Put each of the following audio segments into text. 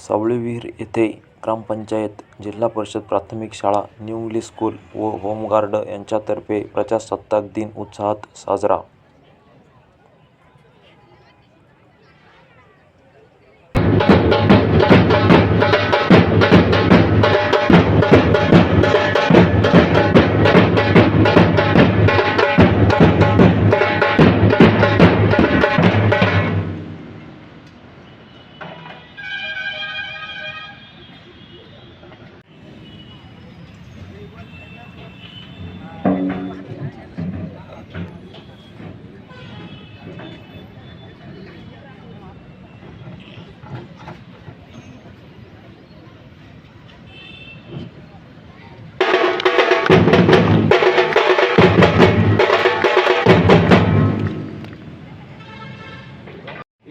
सावळीविहीर येथे ग्रामपंचायत, जिल्हा परिषद प्राथमिक शाळा, न्यू इंग्लिश स्कूल व होमगार्ड यांच्यातर्फे प्रजासत्ताक दिन उत्साहात साजरा.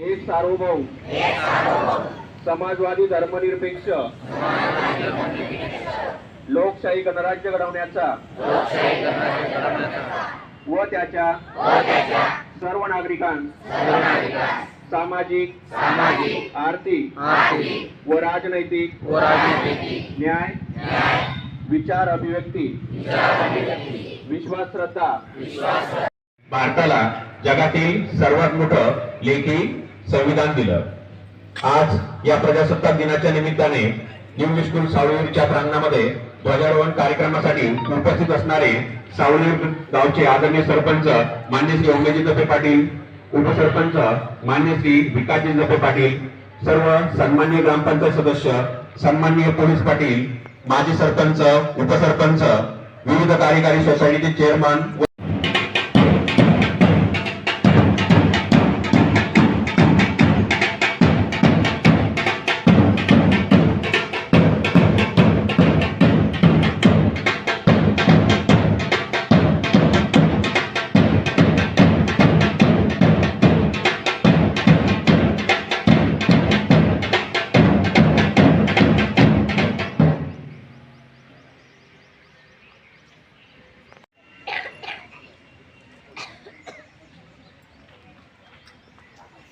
एक सार्वभौम समाजवादी धर्मनिरपेक्ष लोकशाही गणराज्य घडवण्याचा व त्याच्या सर्व नागरिकांना सामाजिक, आर्थिक व राजनैतिक न्याय, विचार अभिव्यक्ती, विश्वास, श्रद्धा. भारताला जगातील सर्वात मोठं लेखी संविधान दिलं. आज या प्रजासत्ताक दिनाच्या निमित्ताने न्यू इंग्लिश स्कूल सावळीच्या प्रांगणामध्ये ध्वजारोहण कार्यक्रमासाठी उपस्थित असणारे सावळी गावचे आदरणीय सरपंच मान्य श्री ओंगेजी जपे पाटील, उपसरपंच मान्य श्री विकासजी जपे पाटील, सर्व सन्माननीय ग्रामपंचायत सदस्य, सन्माननीय पोलीस पाटील, माजी सरपंच, उपसरपंच, विविध कार्यकारी सोसायटीचे चेअरमन,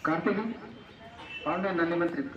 कार्तिक ऑनलाइन निमंत्रित.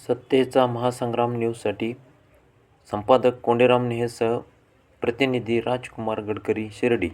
सत्तेचा महासंग्राम न्यूजसाठी संपादक कोंडेराम नेहेसह प्रतिनिधी राजकुमार गडकरी, शिर्डी.